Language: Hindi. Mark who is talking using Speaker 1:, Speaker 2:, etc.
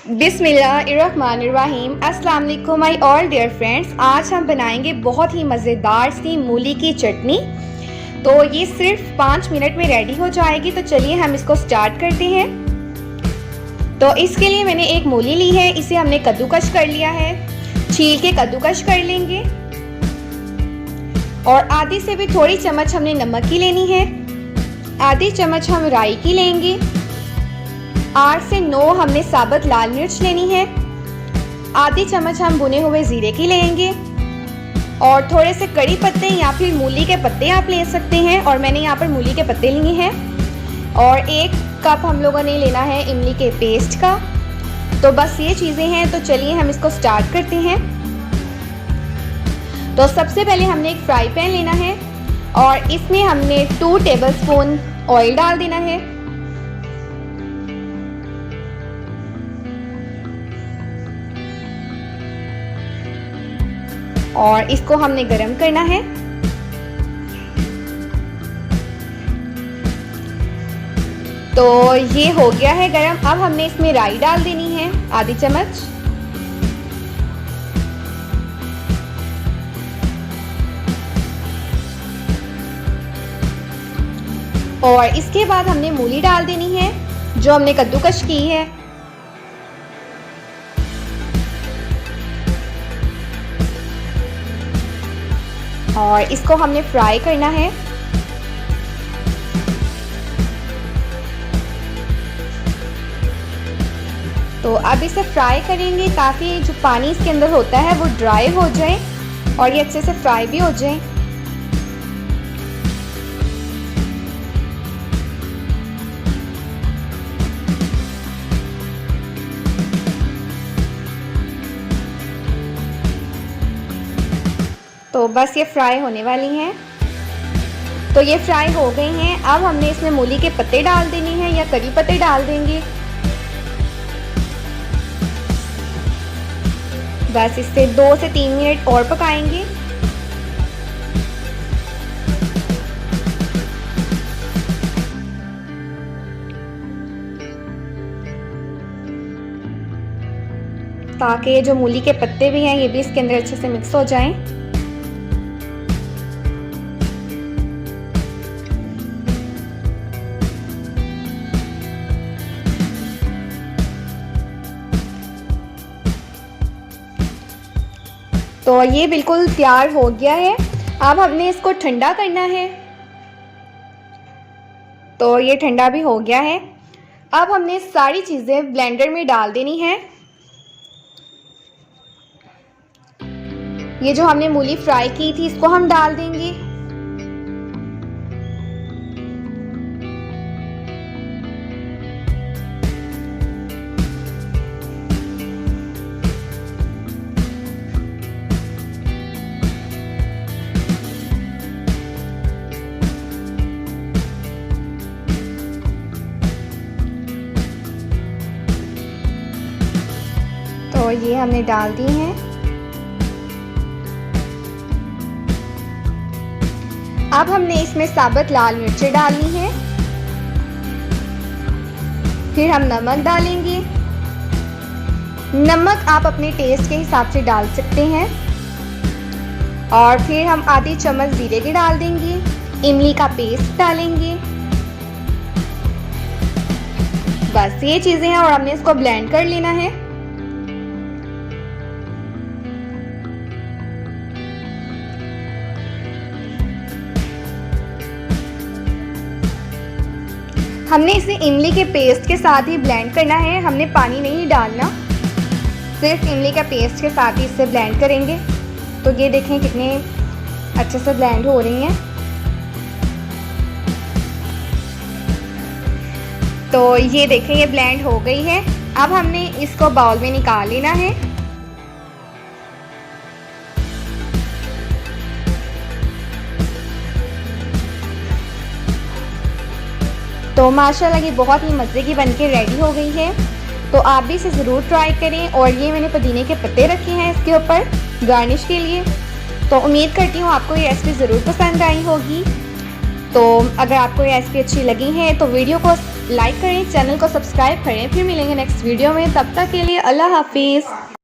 Speaker 1: बिस्मिल्लाहिर्रहमानिर्रहीम। अस्सलाम वालेकुम माय ऑल डियर फ्रेंड्स। आज हम बनाएंगे बहुत ही मज़ेदार सी मूली की चटनी। तो ये सिर्फ 5 मिनट में रेडी हो जाएगी। तो चलिए हम इसको स्टार्ट करते हैं। तो इसके लिए मैंने एक मूली ली है, इसे हमने कद्दूकश कर लिया है, छील के कद्दूकश कर लेंगे। और आधी से भी थोड़ी चम्मच हमने नमक की लेनी है, आधी चम्मच हम राई की लेंगे, 8 से 9 हमने साबुत लाल मिर्च लेनी है, आधी चम्मच हम भुने हुए जीरे की लेंगे और थोड़े से कड़ी पत्ते या फिर मूली के पत्ते आप ले सकते हैं। और मैंने यहाँ पर मूली के पत्ते लिए हैं। और 1 कप हम लोगों ने लेना है इमली के पेस्ट का। तो बस ये चीज़ें हैं। तो चलिए हम इसको स्टार्ट करते हैं। तो सबसे पहले हमने एक फ्राई पैन लेना है और इसमें हमने 2 टेबलस्पून ऑयल डाल देना है। और इसको हमने गरम करना है। तो ये हो गया है गरम। अब हमने इसमें राई डाल देनी है, आधी चम्मच। और इसके बाद हमने मूली डाल देनी है जो हमने कद्दूकश की है। और इसको हमने फ्राई करना है। तो अब इसे फ्राई करेंगे ताकि जो पानी इसके अंदर होता है वो ड्राई हो जाए और ये अच्छे से फ्राई भी हो जाए। तो बस ये फ्राई होने वाली हैं। तो ये फ्राई हो गई हैं। अब हमने इसमें मूली के पत्ते डाल देने हैं या करी पत्ते डाल देंगे। बस इससे 2 से 3 मिनट और पकाएंगे। ताकि ये जो मूली के पत्ते भी हैं ये भी इसके अंदर अच्छे से मिक्स हो जाएं। तो ये बिल्कुल तैयार हो गया है। अब हमने इसको ठंडा करना है। तो ये ठंडा भी हो गया है। अब हमने सारी चीज़ें ब्लेंडर में डाल देनी है। ये जो हमने मूली फ्राई की थी इसको हम डाल देंगे। तो ये हमने डाल दी हैं। अब हमने इसमें साबुत लाल मिर्चें डालनी है, फिर हम नमक डालेंगे। नमक आप अपने टेस्ट के हिसाब से डाल सकते हैं। और फिर हम आधी चम्मच जीरे की डाल देंगे, इमली का पेस्ट डालेंगे। बस ये चीज़ें हैं और हमने इसको ब्लेंड कर लेना है। हमने इसे इमली के पेस्ट के साथ ही ब्लेंड करना है, हमने पानी नहीं डालना, सिर्फ इमली का पेस्ट के साथ ही इसे ब्लेंड करेंगे। तो ये देखें कितने अच्छे से ब्लेंड हो रही हैं। तो ये देखें ये ब्लेंड हो गई है। अब हमने इसको बाउल में निकाल लेना है। तो माशाल्लाह ये बहुत ही मज़े की बनके रेडी हो गई है। तो आप भी इसे ज़रूर ट्राई करें। और ये मैंने पुदीने के पत्ते रखे हैं इसके ऊपर गार्निश के लिए। तो उम्मीद करती हूँ आपको ये रेसिपी ज़रूर पसंद आई होगी। तो अगर आपको ये रेसिपी अच्छी लगी है तो वीडियो को लाइक करें, चैनल को सब्सक्राइब करें। फिर मिलेंगे नेक्स्ट वीडियो में, तब तक के लिए अल्लाह हाफिज़।